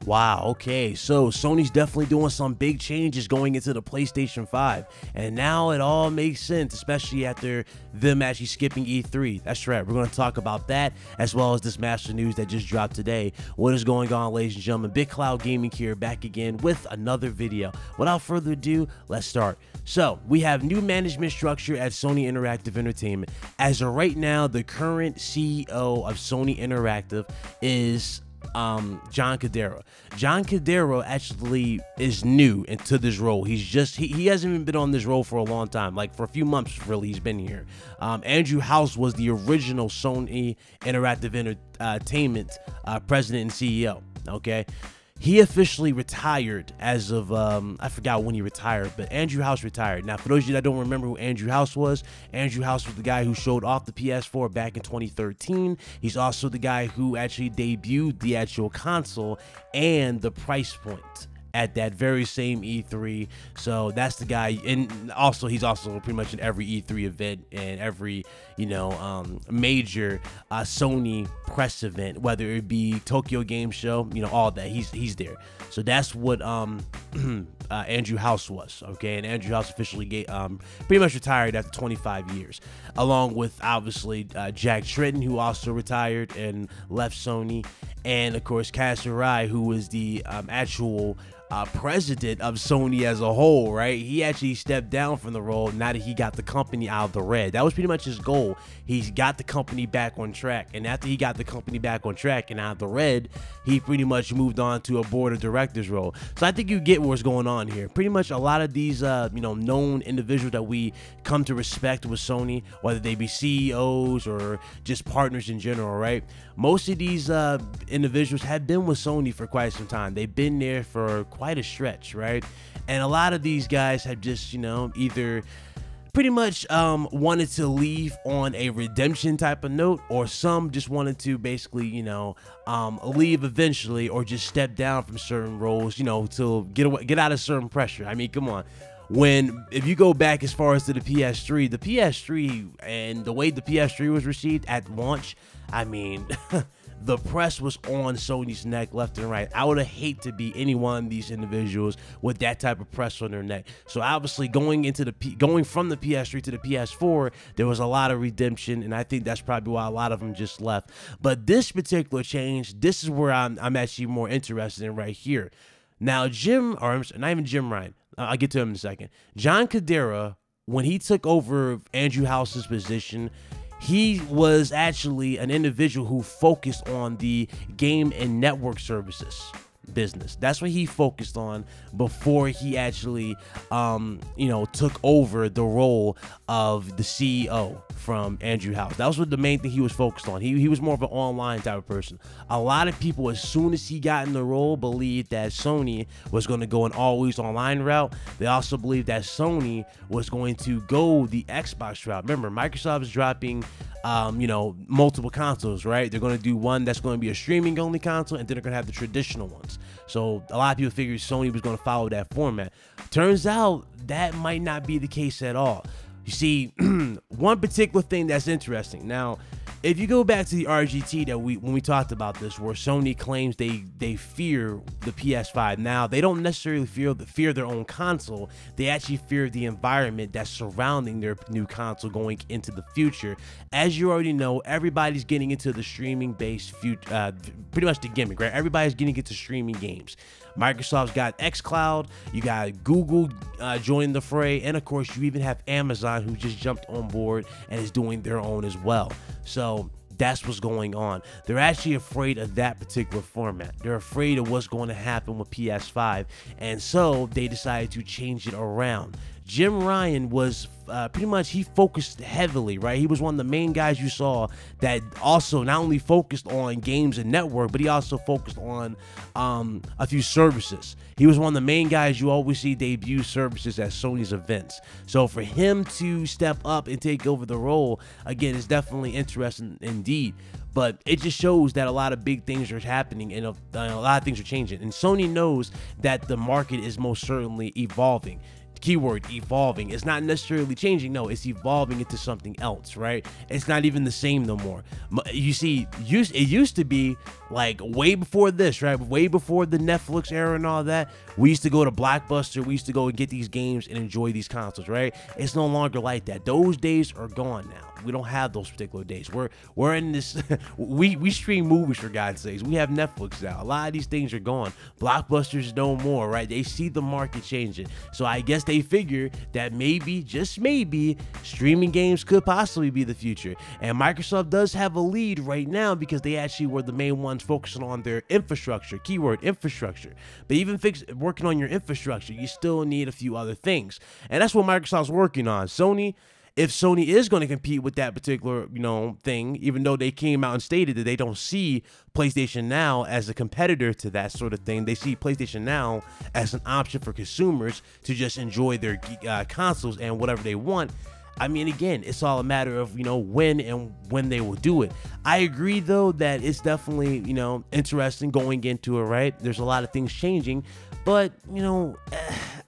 Wow, okay, so Sony's definitely doing some big changes going into the PlayStation 5, and now it all makes sense, especially after them actually skipping E3. That's right, we're going to talk about that, as well as this master news that just dropped today. What is going on, ladies and gentlemen? Big Cloud Gaming here, back again with another video. Without further ado, let's start. So, we have new management structure at Sony Interactive Entertainment. As of right now, the current CEO of Sony Interactive is John Cordero. John Cordero actually is new into this role. He hasn't even been on this role for a long time, like for a few months really. He's been here. Andrew House was the original Sony Interactive Entertainment president and CEO. Okay, he officially retired as of I forgot when he retired, but Andrew House retired. Now, for those of you that don't remember who Andrew House was the guy who showed off the PS4 back in 2013. He's also the guy who actually debuted the actual console and the price point at that very same E3. So that's the guy, and also he's also pretty much in every E3 event and every, you know, major Sony press event, whether it be Tokyo Game Show, you know, all that. He's there. So that's what Andrew House was. Okay, and Andrew House officially pretty much retired after 25 years, along with obviously Jack Tritton, who also retired and left Sony, and of course Kaz Hirai, who was the actual president of Sony as a whole, right? He actually stepped down from the role now that he got the company out of the red. That was pretty much his goal. He's got the company back on track, and after he got the company back on track and out of the red, he pretty much moved on to a board of directors role. So I think you get what's going on here. Pretty much a lot of these you know, known individuals that we come to respect with Sony, whether they be CEOs or just partners in general, right? Most of these individuals have been with Sony for quite some time. They've been there for quite a stretch, right? And a lot of these guys have just, you know, either pretty much wanted to leave on a redemption type of note, or some just wanted to basically, you know, leave eventually, or just step down from certain roles, you know, to get out of certain pressure. I mean, come on. If you go back as far as to the PS3 and the way the PS3 was received at launch, I mean, the press was on Sony's neck left and right. I would have hated to be any one of these individuals with that type of press on their neck. So obviously going from the PS3 to the PS4, there was a lot of redemption, and I think that's probably why a lot of them just left. But this particular change, this is where I'm actually more interested in right here. Now, not even Jim Ryan, I'll get to him in a second. John Cordero, when he took over Andrew House's position, he was actually an individual who focused on the game and network services business. That's what he focused on before he actually you know, took over the role of the CEO from Andrew House. That was what the main thing he was focused on. He was more of an online type of person. A lot of people, as soon as he got in the role, believed that Sony was going to go an always online route. They also believed that Sony was going to go the Xbox route. Remember, Microsoft is dropping you know, multiple consoles, right? They're going to do one that's going to be a streaming only console, and then they're going to have the traditional ones. So a lot of people figured Sony was going to follow that format. Turns out that might not be the case at all. You see, one particular thing that's interesting. Now, if you go back to the RGT that when we talked about this, where Sony claims they fear the PS5. Now, they don't necessarily fear their own console. They actually fear the environment that's surrounding their new console going into the future. As you already know, everybody's getting into the streaming-based future, pretty much the gimmick, right? Everybody's getting into streaming games. Microsoft's got xCloud, you got Google joining the fray, and of course you even have Amazon, who just jumped on board and is doing their own as well. So that's what's going on. They're actually afraid of that particular format. They're afraid of what's going to happen with PS5, and so they decided to change it around. Jim Ryan was pretty much, he focused heavily, right? He was one of the main guys you saw that also not only focused on games and network, but he also focused on a few services. He was one of the main guys you always see debut services at Sony's events. So for him to step up and take over the role, again, is definitely interesting indeed. But it just shows that a lot of big things are happening, and a lot of things are changing. And Sony knows that the market is most certainly evolving. keyword evolving. It's not necessarily changing. No, it's evolving into something else, right? It's not even the same no more. You see, it used to be like way before this, right? Way before the Netflix era and all that. We used to go to Blockbuster. We used to go and get these games and enjoy these consoles, right? It's no longer like that. Those days are gone now. We don't have those particular days. We're in this. we stream movies, for God's sakes. We have Netflix now. A lot of these things are gone. Blockbusters no more, right? They see the market changing, so I guess they figure that maybe, just maybe, streaming games could possibly be the future. And Microsoft does have a lead right now because they actually were the main ones focusing on their infrastructure. Keyword infrastructure. But even working on your infrastructure, you still need a few other things, and that's what Microsoft's working on. If Sony is going to compete with that particular, thing, even though they came out and stated that they don't see PlayStation Now as a competitor to that sort of thing, they see PlayStation Now as an option for consumers to just enjoy their consoles and whatever they want. I mean, again, it's all a matter of, when they will do it. I agree, though, that it's definitely, interesting going into it, right? There's a lot of things changing, but,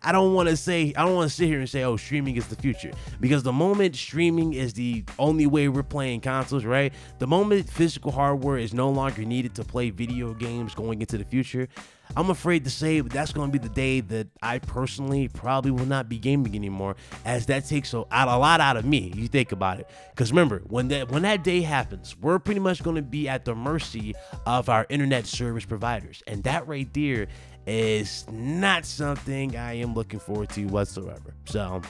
I don't want to sit here and say, oh, streaming is the future, because the moment streaming is the only way we're playing consoles, right? The moment physical hardware is no longer needed to play video games going into the future, I'm afraid to say that's going to be the day that I personally probably will not be gaming anymore, as that takes a lot out of me. You think about it, because remember, when that day happens, we're pretty much going to be at the mercy of our internet service providers, and that right there is not something I am looking forward to whatsoever. So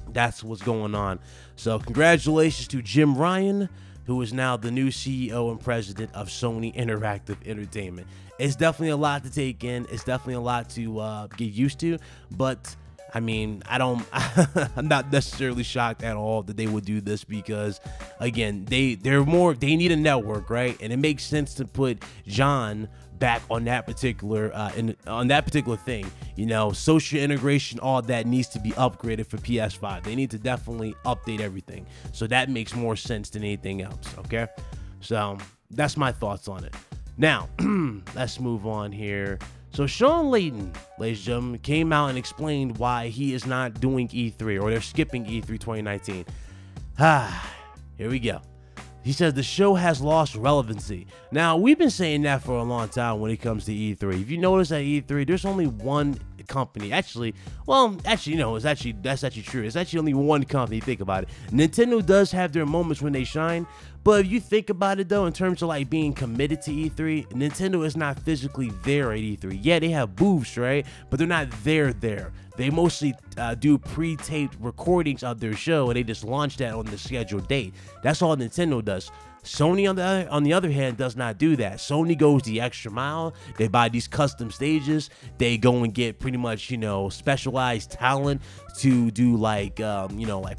that's what's going on. So congratulations to Jim Ryan, who is now the new CEO and president of Sony Interactive Entertainment. It's definitely a lot to take in. It's definitely a lot to get used to, but I mean, I'm not necessarily shocked at all that they would do this, because again, they need a network, right? And it makes sense to put John back on that particular thing. Social integration, all that needs to be upgraded for PS5. They need to definitely update everything, so that makes more sense than anything else. Okay, so that's my thoughts on it. Now let's move on here. So Shawn Layden, ladies and gentlemen, came out and explained why he is not doing E3, or they're skipping E3 2019. Here we go. He says the show has lost relevancy. Now, we've been saying that for a long time when it comes to E3. If you notice at E3, there's only one company. That's actually true. It's actually only one company. Think about it. Nintendo does have their moments when they shine, but if you think about it, though, in terms of like being committed to E3, Nintendo is not physically there at E3. Yeah, they have booths, right? But they're not there. They mostly do pre-taped recordings of their show, and they just launch that on the scheduled date. That's all Nintendo does. Sony, on the other hand, does not do that. Sony goes the extra mile. They buy these custom stages. They go and get pretty much, specialized talent to do like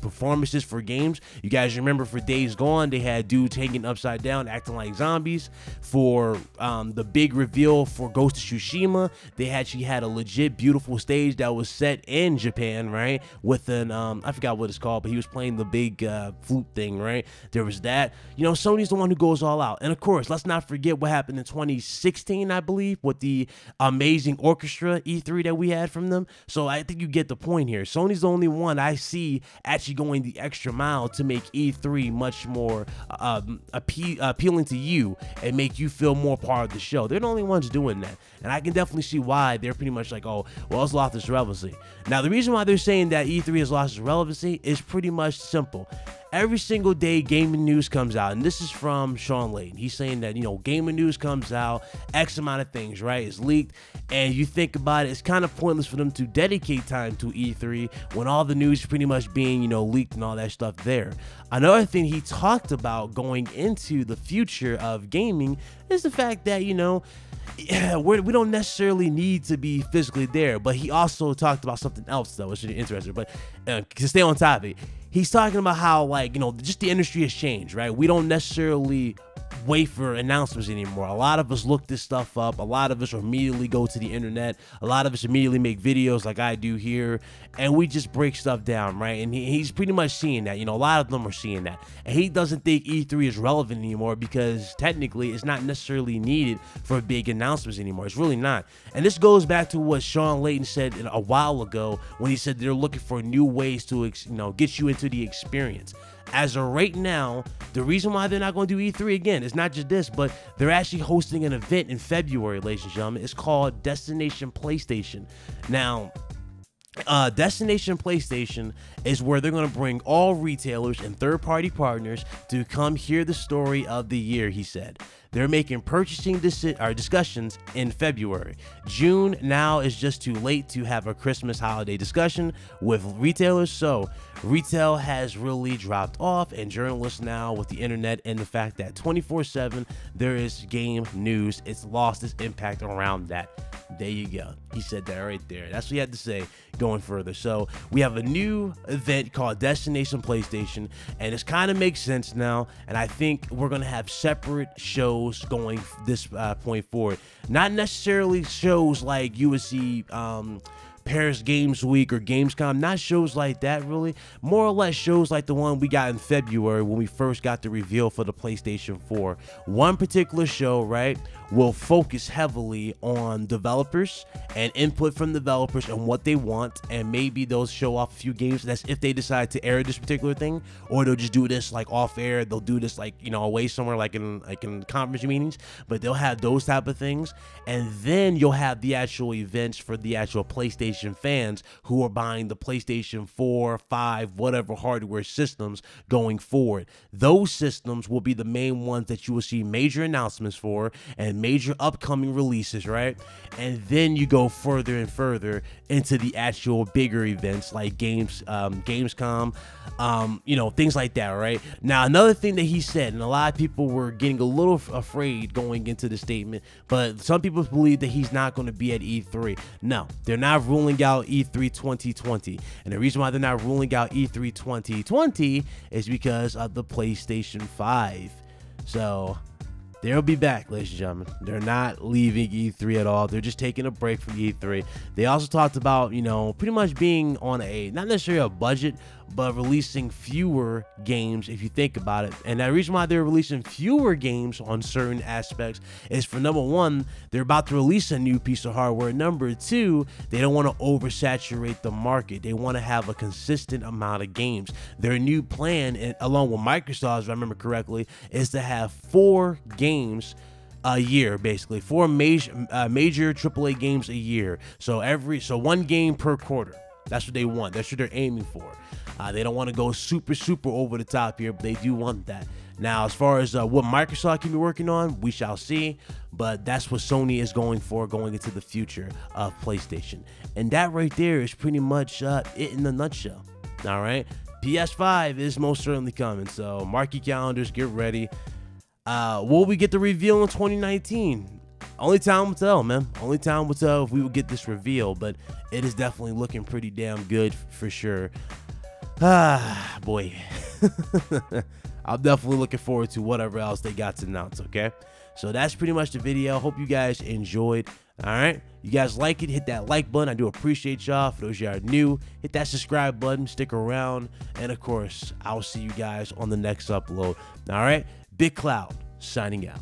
performances for games. You guys remember for Days Gone, they had dudes hanging upside down, acting like zombies. For the big reveal for Ghost of Tsushima, they actually had a legit beautiful stage that was set in Japan, right? With an I forgot what it's called, but he was playing the big flute thing, right? There was that. Sony's the one who goes all out. And of course, let's not forget what happened in 2016, I believe, with the amazing orchestra E3 that we had from them. So I think you get the point here. Sony's the only one I see actually going the extra mile to make E3 much more appealing to you and make you feel more part of the show. They're the only ones doing that. And I can definitely see why they're pretty much like, oh, well, it's lost its relevancy. Now, the reason why they're saying that E3 has lost its relevancy is pretty much simple. Every single day, gaming news comes out, and this is from Shawn Layden. He's saying that, gaming news comes out, X amount of things, right? It's leaked, and you think about it, it's kind of pointless for them to dedicate time to E3 when all the news is pretty much being, leaked and all that stuff there. Another thing he talked about going into the future of gaming is the fact that, we don't necessarily need to be physically there, but he also talked about something else, though, which is interesting, but to stay on topic, he's talking about how, just the industry has changed, right? We don't necessarily wait for announcements anymore. A lot of us look this stuff up. A lot of us immediately go to the internet. A lot of us immediately make videos like I do here, and we just break stuff down, right? And he's pretty much seeing that. You know, a lot of them are seeing that. And he doesn't think E3 is relevant anymore because technically it's not necessarily needed for big announcements anymore. It's really not. And this goes back to what Shawn Layden said a while ago when he said they're looking for new ways to, get you into the experience. As of right now, the reason why they're not going to do E3 again, it's not just this, but they're actually hosting an event in February, ladies and gentlemen. It's called Destination PlayStation. Now, Destination PlayStation is where they're going to bring all retailers and third-party partners to come hear the story of the year, he said. They're making purchasing discussions in February. June now is just too late to have a Christmas holiday discussion with retailers, so retail has really dropped off, and journalists now with the internet and the fact that 24/7 there is game news, it's lost its impact around that. There you go. He said that right there. That's what he had to say going further. So we have a new event called Destination PlayStation, and it kind of makes sense now, and I think we're going to have separate shows going this point forward. Not necessarily shows like you would see Paris Games Week or Gamescom, not shows like that really, more or less shows like the one we got in February when we first got the reveal for the PlayStation 4. One particular show, right, will focus heavily on developers and input from developers and what they want, and maybe they'll show off a few games. That's if they decide to air this particular thing, or they'll just do this like off air. They'll do this like, away somewhere like in conference meetings, but they'll have those type of things. And then you'll have the actual events for the actual PlayStation fans who are buying the PlayStation 4, 5, whatever hardware systems going forward. Those systems will be the main ones that you will see major announcements for and major upcoming releases, right? And then you go further and further into the actual bigger events like Gamescom, things like that, right? Now, another thing that he said, and a lot of people were getting a little afraid going into the statement, but some people believe that he's not going to be at E3. No, they're not ruling out E3 2020, and the reason why they're not ruling out E3 2020 is because of the PlayStation 5. So they'll be back, ladies and gentlemen. They're not leaving E3 at all. They're just taking a break from E3. They also talked about, pretty much being on a, not necessarily a budget, but releasing fewer games if you think about it. And the reason why they're releasing fewer games on certain aspects is for, number one, they're about to release a new piece of hardware. Number two, they don't want to oversaturate the market. They want to have a consistent amount of games. Their new plan, and along with Microsoft, if I remember correctly, is to have 4 games a year, basically 4 major AAA games a year. So one game per quarter. That's what they want. That's what they're aiming for. They don't want to go super over the top here, but they do want that. Now, as far as what Microsoft can be working on, we shall see. But that's what Sony is going for going into the future of PlayStation. And that right there is pretty much it in a nutshell. All right. PS5 is most certainly coming. So mark your calendars. Get ready. Will we get the reveal in 2019? Only time will tell, man. Only time will tell if we will get this reveal, but it is definitely looking pretty damn good for sure. Boy. I'm definitely looking forward to whatever else they got to announce, okay? So that's pretty much the video. Hope you guys enjoyed. All right, you guys like it, hit that like button. I do appreciate y'all. For those of y'all new, hit that subscribe button, stick around, and of course I'll see you guys on the next upload. All right, Big Cloud signing out.